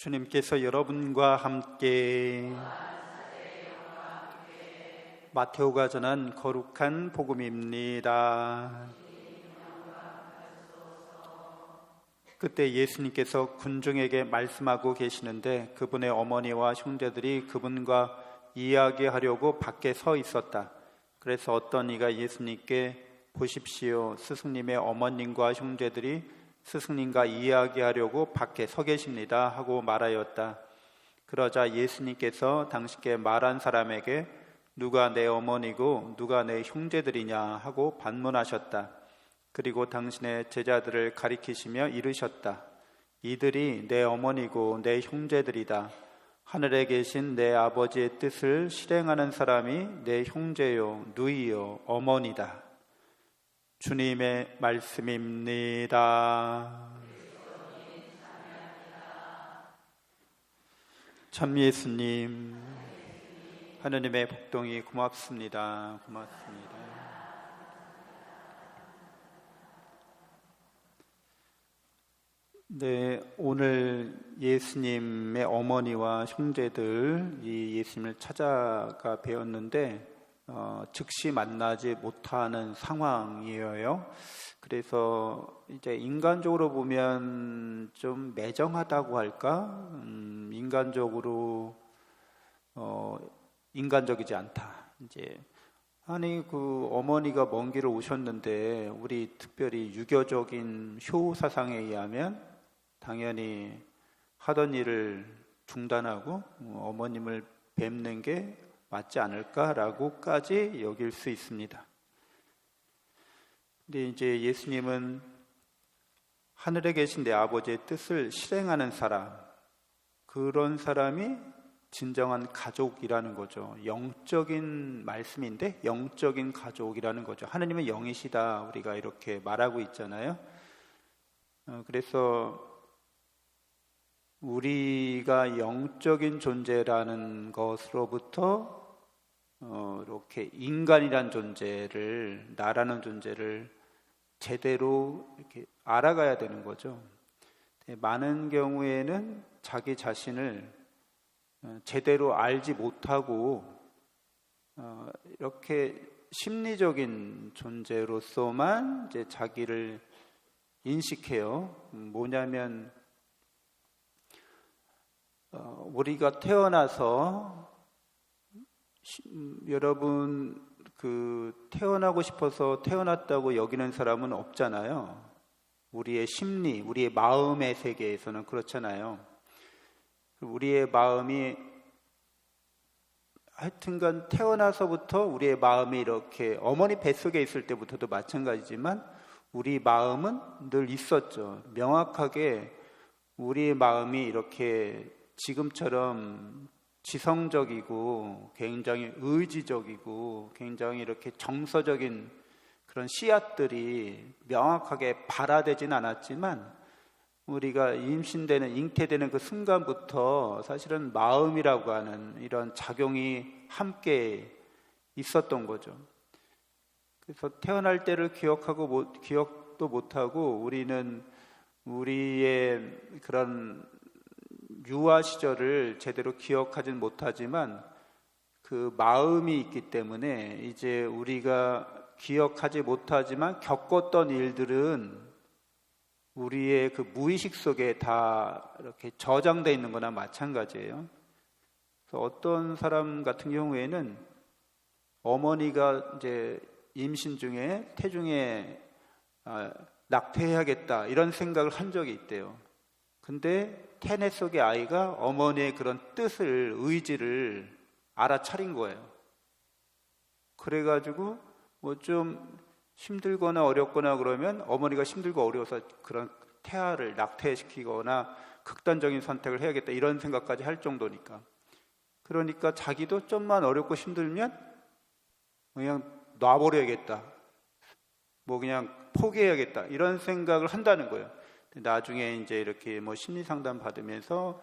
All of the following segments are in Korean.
주님께서 여러분과 함께 마테오가 전한 거룩한 복음입니다. 그때 예수님께서 군중에게 말씀하고 계시는데 그분의 어머니와 형제들이 그분과 이야기하려고 밖에 서 있었다. 그래서 어떤 이가 예수님께 보십시오, 스승님의 어머님과 형제들이 스승님과 이야기하려고 밖에 서 계십니다 하고 말하였다. 그러자 예수님께서 당신께 말한 사람에게 누가 내 어머니고 누가 내 형제들이냐 하고 반문하셨다. 그리고 당신의 제자들을 가리키시며 이르셨다. 이들이 내 어머니고 내 형제들이다. 하늘에 계신 내 아버지의 뜻을 실행하는 사람이 내 형제요 누이요 어머니다. 주님의 말씀입니다. 참 예수님, 하느님의 복동이 고맙습니다. 고맙습니다. 네, 오늘 예수님의 어머니와 형제들, 이 예수님을 찾아가 뵈었는데 즉시 만나지 못하는 상황이에요. 그래서 이제 인간적으로 보면 좀 매정하다고 할까? 인간적으로 인간적이지 않다. 이제 아니 그 어머니가 먼 길을 오셨는데 우리 특별히 유교적인 효 사상에 의하면 당연히 하던 일을 중단하고 어머님을 뵙는 게 맞지 않을까라고까지 여길 수 있습니다. 근데 이제 예수님은 하늘에 계신 내 아버지의 뜻을 실행하는 사람, 그런 사람이 진정한 가족이라는 거죠. 영적인 말씀인데 영적인 가족이라는 거죠. 하느님은 영이시다 우리가 이렇게 말하고 있잖아요. 그래서 우리가 영적인 존재라는 것으로부터 이렇게 인간이란 존재를, 나라는 존재를 제대로 이렇게 알아가야 되는 거죠. 많은 경우에는 자기 자신을 제대로 알지 못하고 이렇게 심리적인 존재로서만 이제 자기를 인식해요. 뭐냐면 우리가 태어나서 여러분 그 태어나고 싶어서 태어났다고 여기는 사람은 없잖아요. 우리의 심리, 우리의 마음의 세계에서는 그렇잖아요. 우리의 마음이 하여튼간 태어나서부터 우리의 마음이 이렇게 어머니 뱃속에 있을 때부터도 마찬가지지만 우리 마음은 늘 있었죠. 명확하게 우리의 마음이 이렇게 지금처럼 지성적이고 굉장히 의지적이고 굉장히 이렇게 정서적인 그런 씨앗들이 명확하게 발화되진 않았지만 우리가 임신되는, 잉태되는 그 순간부터 사실은 마음이라고 하는 이런 작용이 함께 있었던 거죠. 그래서 태어날 때를 기억도 못하고 우리는 우리의 그런 유아 시절을 제대로 기억하진 못하지만 그 마음이 있기 때문에 이제 우리가 기억하지 못하지만 겪었던 일들은 우리의 그 무의식 속에 다 이렇게 저장되어 있는 거나 마찬가지예요. 그래서 어떤 사람 같은 경우에는 어머니가 이제 임신 중에 태중에 낙태해야겠다 이런 생각을 한 적이 있대요. 근데 태내 속의 아이가 어머니의 그런 뜻을, 의지를 알아차린 거예요. 그래가지고 뭐 좀 힘들거나 어렵거나 그러면 어머니가 힘들고 어려워서 그런 태아를 낙태시키거나 극단적인 선택을 해야겠다 이런 생각까지 할 정도니까. 그러니까 자기도 좀만 어렵고 힘들면 그냥 놔버려야겠다, 뭐 그냥 포기해야겠다 이런 생각을 한다는 거예요. 나중에 이제 이렇게 뭐 심리 상담 받으면서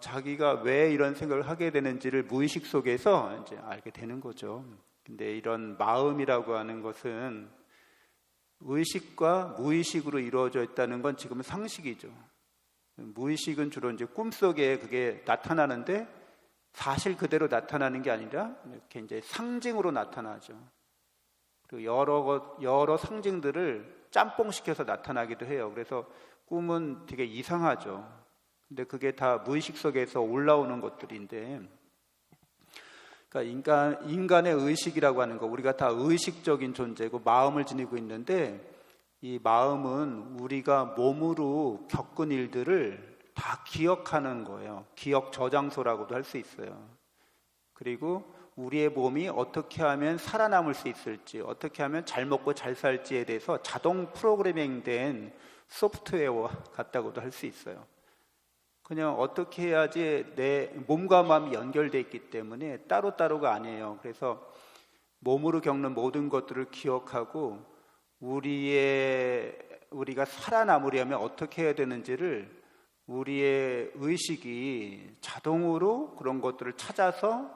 자기가 왜 이런 생각을 하게 되는지를 무의식 속에서 이제 알게 되는 거죠. 근데 이런 마음이라고 하는 것은 의식과 무의식으로 이루어져 있다는 건 지금은 상식이죠. 무의식은 주로 이제 꿈속에 그게 나타나는데 사실 그대로 나타나는 게 아니라 이렇게 이제 상징으로 나타나죠. 그리고 여러 상징들을 짬뽕시켜서 나타나기도 해요. 그래서 꿈은 되게 이상하죠. 근데 그게 다 무의식 속에서 올라오는 것들인데, 그러니까 인간의 의식이라고 하는 거, 우리가 다 의식적인 존재고 마음을 지니고 있는데, 이 마음은 우리가 몸으로 겪은 일들을 다 기억하는 거예요. 기억 저장소라고도 할 수 있어요. 그리고 우리의 몸이 어떻게 하면 살아남을 수 있을지, 어떻게 하면 잘 먹고 잘 살지에 대해서 자동 프로그래밍된 소프트웨어 같다고도 할 수 있어요. 그냥 어떻게 해야지 내 몸과 마음이 연결되어 있기 때문에 따로따로가 아니에요. 그래서 몸으로 겪는 모든 것들을 기억하고 우리가 살아남으려면 어떻게 해야 되는지를 우리의 의식이 자동으로 그런 것들을 찾아서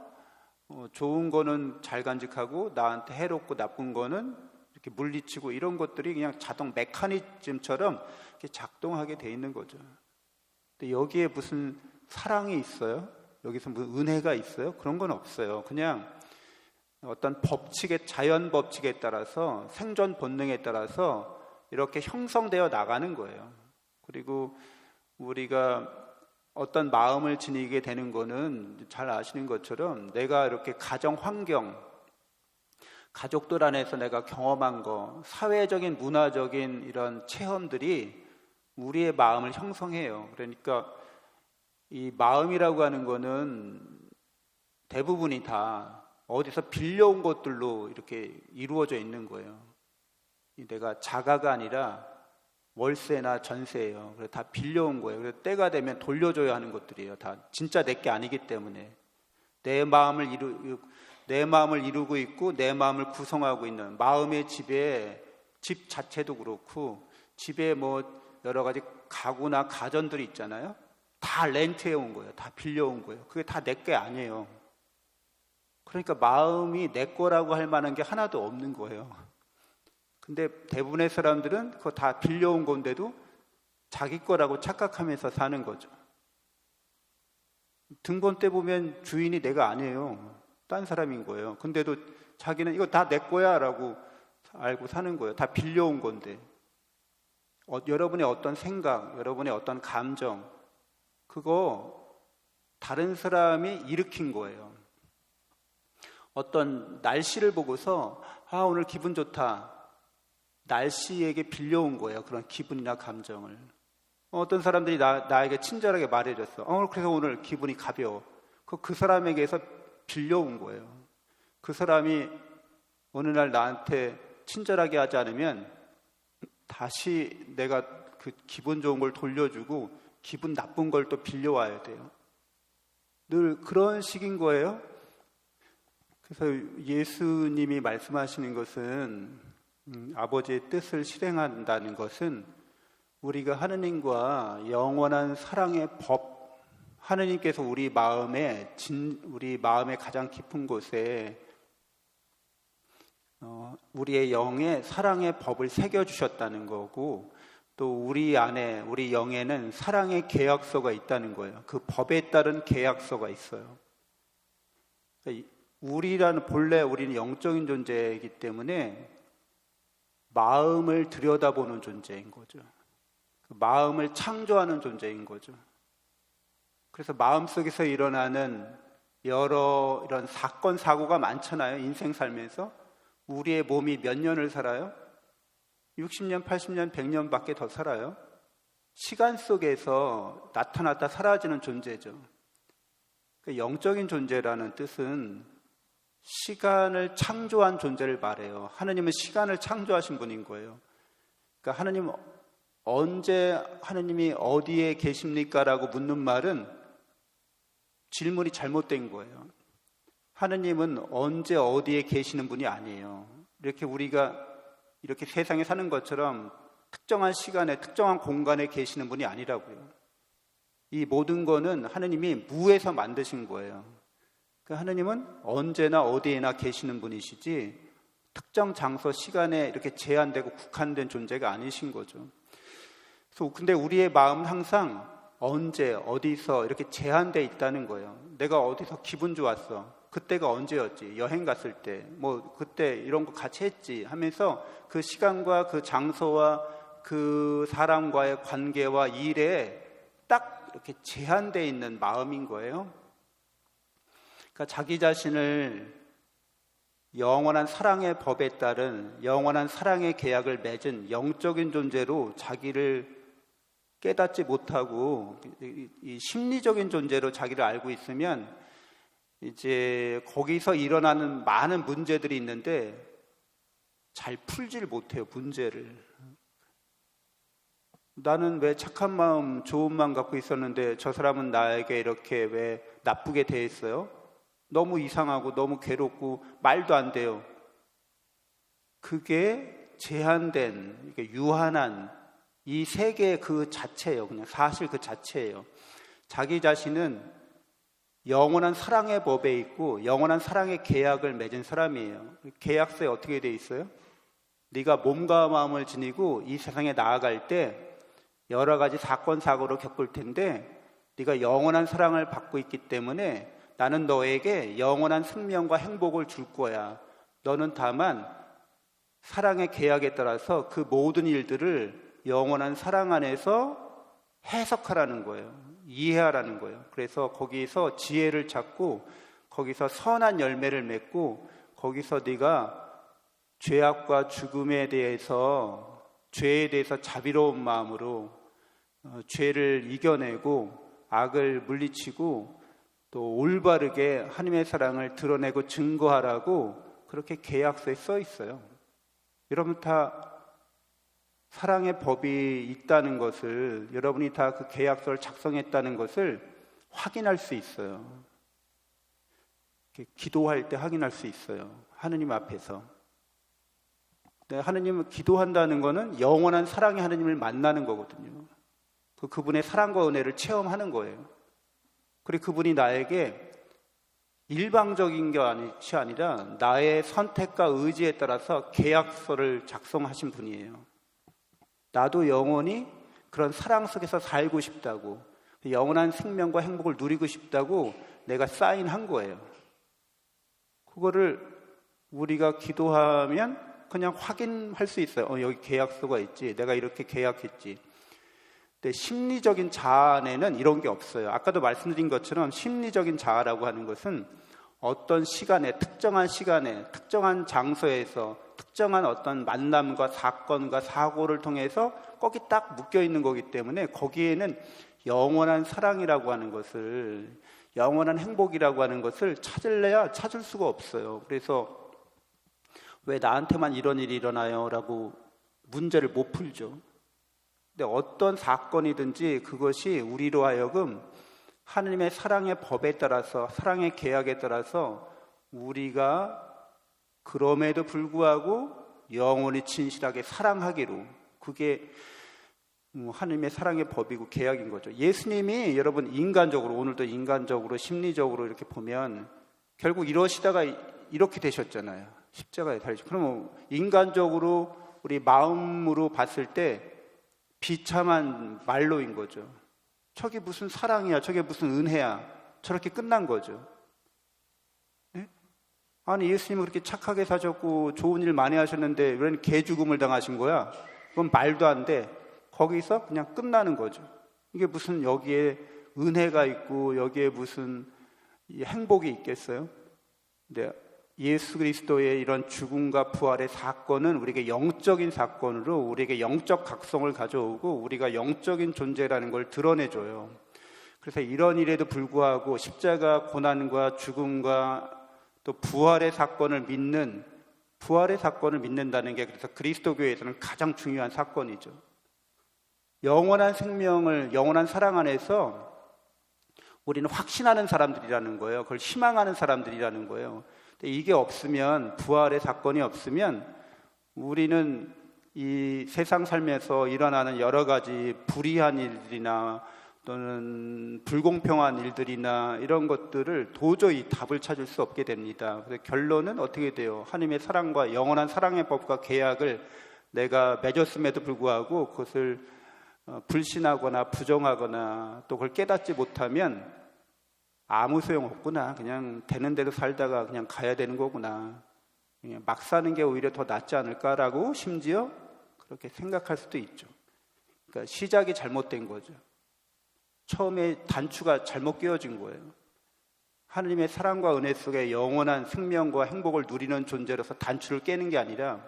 좋은 거는 잘 간직하고 나한테 해롭고 나쁜 거는 이렇게 물리치고 이런 것들이 그냥 자동 메커니즘처럼 이렇게 작동하게 돼 있는 거죠. 근데 여기에 무슨 사랑이 있어요? 여기서 무슨 은혜가 있어요? 그런 건 없어요. 그냥 어떤 자연 법칙에 따라서 생존 본능에 따라서 이렇게 형성되어 나가는 거예요. 그리고 우리가 어떤 마음을 지니게 되는 거는 잘 아시는 것처럼 내가 이렇게 가정 환경, 가족들 안에서 내가 경험한 거, 사회적인 문화적인 이런 체험들이 우리의 마음을 형성해요. 그러니까 이 마음이라고 하는 거는 대부분이 다 어디서 빌려온 것들로 이렇게 이루어져 있는 거예요. 내가 자가가 아니라 월세나 전세예요. 그래서 다 빌려온 거예요. 그래서 때가 되면 돌려줘야 하는 것들이에요. 다 진짜 내 게 아니기 때문에 내 마음을 이루고 있고 내 마음을 구성하고 있는 마음의 집 자체도 그렇고 집에 뭐 여러 가지 가구나 가전들이 있잖아요. 다 렌트해 온 거예요. 다 빌려온 거예요. 그게 다 내 게 아니에요. 그러니까 마음이 내 거라고 할 만한 게 하나도 없는 거예요. 근데 대부분의 사람들은 그거 다 빌려온 건데도 자기 거라고 착각하면서 사는 거죠. 등본 때 보면 주인이 내가 아니에요. 딴 사람인 거예요. 근데도 자기는 이거 다 내 거야 라고 알고 사는 거예요. 다 빌려온 건데. 여러분의 어떤 생각, 여러분의 어떤 감정, 그거 다른 사람이 일으킨 거예요. 어떤 날씨를 보고서 오늘 기분 좋다. 날씨에게 빌려온 거예요. 그런 기분이나 감정을. 어떤 사람들이 나에게 친절하게 말해줬어. 그래서 오늘 기분이 가벼워. 그 사람에게서 빌려온 거예요. 그 사람이 어느 날 나한테 친절하게 하지 않으면 다시 내가 그 기분 좋은 걸 돌려주고 기분 나쁜 걸 또 빌려와야 돼요. 늘 그런 식인 거예요. 그래서 예수님이 말씀하시는 것은 아버지의 뜻을 실행한다는 것은 우리가 하느님과 영원한 사랑의 법, 하느님께서 우리 마음의 가장 깊은 곳에 우리의 영에 사랑의 법을 새겨주셨다는 거고, 또 우리 안에, 우리 영에는 사랑의 계약서가 있다는 거예요. 그 법에 따른 계약서가 있어요. 본래 우리는 영적인 존재이기 때문에 마음을 들여다보는 존재인 거죠. 마음을 창조하는 존재인 거죠. 그래서 마음속에서 일어나는 여러 이런 사건, 사고가 많잖아요. 인생 살면서. 우리의 몸이 몇 년을 살아요? 60년, 80년, 100년밖에 더 살아요. 시간 속에서 나타났다 사라지는 존재죠. 그러니까 영적인 존재라는 뜻은 시간을 창조한 존재를 말해요. 하느님은 시간을 창조하신 분인 거예요. 그러니까 하느님이 어디에 계십니까? 라고 묻는 말은 질문이 잘못된 거예요. 하느님은 언제 어디에 계시는 분이 아니에요. 이렇게 우리가 이렇게 세상에 사는 것처럼 특정한 시간에 특정한 공간에 계시는 분이 아니라고요. 이 모든 거는 하느님이 무에서 만드신 거예요. 그러니까 하느님은 언제나 어디에나 계시는 분이시지 특정 장소 시간에 이렇게 제한되고 국한된 존재가 아니신 거죠. 그래서 근데 우리의 마음은 항상 언제 어디서 이렇게 제한돼 있다는 거예요. 내가 어디서 기분 좋았어, 그때가 언제였지, 여행 갔을 때 뭐 그때 이런 거 같이 했지 하면서 그 시간과 그 장소와 그 사람과의 관계와 일에 딱 이렇게 제한돼 있는 마음인 거예요. 그러니까 자기 자신을 영원한 사랑의 법에 따른 영원한 사랑의 계약을 맺은 영적인 존재로 자기를 깨닫지 못하고 이 심리적인 존재로 자기를 알고 있으면 이제 거기서 일어나는 많은 문제들이 있는데 잘 풀지를 못해요. 문제를. 나는 왜 착한 마음, 좋은 마음 갖고 있었는데 저 사람은 나에게 이렇게 왜 나쁘게 대했어요? 너무 이상하고 너무 괴롭고 말도 안 돼요. 그게 제한된, 유한한 이 세계 그 자체예요. 그냥 사실 그 자체예요. 자기 자신은 영원한 사랑의 법에 있고 영원한 사랑의 계약을 맺은 사람이에요. 계약서에 어떻게 돼 있어요? 네가 몸과 마음을 지니고 이 세상에 나아갈 때 여러 가지 사건 사고를 겪을 텐데 네가 영원한 사랑을 받고 있기 때문에 나는 너에게 영원한 생명과 행복을 줄 거야. 너는 다만 사랑의 계약에 따라서 그 모든 일들을 영원한 사랑 안에서 해석하라는 거예요. 이해하라는 거예요. 그래서 거기서 지혜를 찾고 거기서 선한 열매를 맺고 거기서 네가 죄악과 죽음에 대해서, 죄에 대해서 자비로운 마음으로 죄를 이겨내고 악을 물리치고 또 올바르게 하나님의 사랑을 드러내고 증거하라고 그렇게 계약서에 써 있어요. 여러분 다 사랑의 법이 있다는 것을, 여러분이 다 그 계약서를 작성했다는 것을 확인할 수 있어요. 기도할 때 확인할 수 있어요. 하느님 앞에서. 하느님을 기도한다는 것은 영원한 사랑의 하느님을 만나는 거거든요. 그분의 사랑과 은혜를 체험하는 거예요. 그리고 그분이 나에게 일방적인 것이 아니라 나의 선택과 의지에 따라서 계약서를 작성하신 분이에요. 나도 영원히 그런 사랑 속에서 살고 싶다고, 영원한 생명과 행복을 누리고 싶다고 내가 사인한 거예요. 그거를 우리가 기도하면 그냥 확인할 수 있어요. 여기 계약서가 있지. 내가 이렇게 계약했지. 근데 심리적인 자아 안에는 이런 게 없어요. 아까도 말씀드린 것처럼 심리적인 자아라고 하는 것은 어떤 시간에, 특정한 시간에, 특정한 장소에서 특정한 어떤 만남과 사건과 사고를 통해서 거기 딱 묶여 있는 거기 때문에 거기에는 영원한 사랑이라고 하는 것을, 영원한 행복이라고 하는 것을 찾을래야 찾을 수가 없어요. 그래서 왜 나한테만 이런 일이 일어나요? 라고 문제를 못 풀죠. 근데 어떤 사건이든지 그것이 우리로 하여금 하느님의 사랑의 법에 따라서, 사랑의 계약에 따라서 우리가 그럼에도 불구하고 영원히 진실하게 사랑하기로, 그게 하느님의 사랑의 법이고 계약인 거죠. 예수님이 여러분 인간적으로, 오늘도 인간적으로 심리적으로 이렇게 보면 결국 이러시다가 이렇게 되셨잖아요. 십자가에 달리시고. 그러면 인간적으로 우리 마음으로 봤을 때 비참한 말로인 거죠. 저게 무슨 사랑이야, 저게 무슨 은혜야, 저렇게 끝난 거죠. 네? 아니 예수님은 그렇게 착하게 사셨고 좋은 일 많이 하셨는데 왜 개죽음을 당하신 거야? 그건 말도 안 돼. 거기서 그냥 끝나는 거죠. 이게 무슨 여기에 은혜가 있고 여기에 무슨 행복이 있겠어요? 근데 예수 그리스도의 이런 죽음과 부활의 사건은 우리에게 영적인 사건으로 우리에게 영적 각성을 가져오고 우리가 영적인 존재라는 걸 드러내줘요. 그래서 이런 일에도 불구하고 십자가 고난과 죽음과 또 부활의 사건을 믿는다는 게 그래서 그리스도교에서는 가장 중요한 사건이죠. 영원한 생명을, 영원한 사랑 안에서 우리는 확신하는 사람들이라는 거예요. 그걸 희망하는 사람들이라는 거예요. 이게 없으면, 부활의 사건이 없으면 우리는 이 세상 삶에서 일어나는 여러 가지 불의한 일들이나 또는 불공평한 일들이나 이런 것들을 도저히 답을 찾을 수 없게 됩니다. 그래서 결론은 어떻게 돼요? 하나님의 사랑과 영원한 사랑의 법과 계약을 내가 맺었음에도 불구하고 그것을 불신하거나 부정하거나 또 그걸 깨닫지 못하면 아무 소용 없구나. 그냥 되는 대로 살다가 그냥 가야 되는 거구나. 그냥 막 사는 게 오히려 더 낫지 않을까라고 심지어 그렇게 생각할 수도 있죠. 그러니까 시작이 잘못된 거죠. 처음에 단추가 잘못 끼워진 거예요. 하느님의 사랑과 은혜 속에 영원한 생명과 행복을 누리는 존재로서 단추를 깨는 게 아니라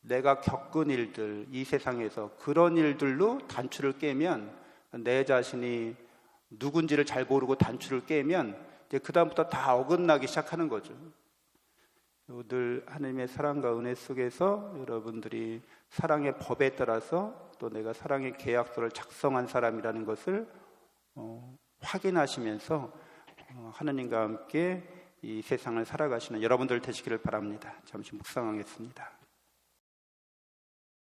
내가 겪은 일들, 이 세상에서 그런 일들로 단추를 깨면 내 자신이 누군지를 잘 모르고 단추를 깨면 이제 그다음부터 다 어긋나기 시작하는 거죠. 늘 하나님의 사랑과 은혜 속에서 여러분들이 사랑의 법에 따라서 또 내가 사랑의 계약서를 작성한 사람이라는 것을 확인하시면서 하나님과 함께 이 세상을 살아가시는 여러분들 되시기를 바랍니다. 잠시 묵상하겠습니다.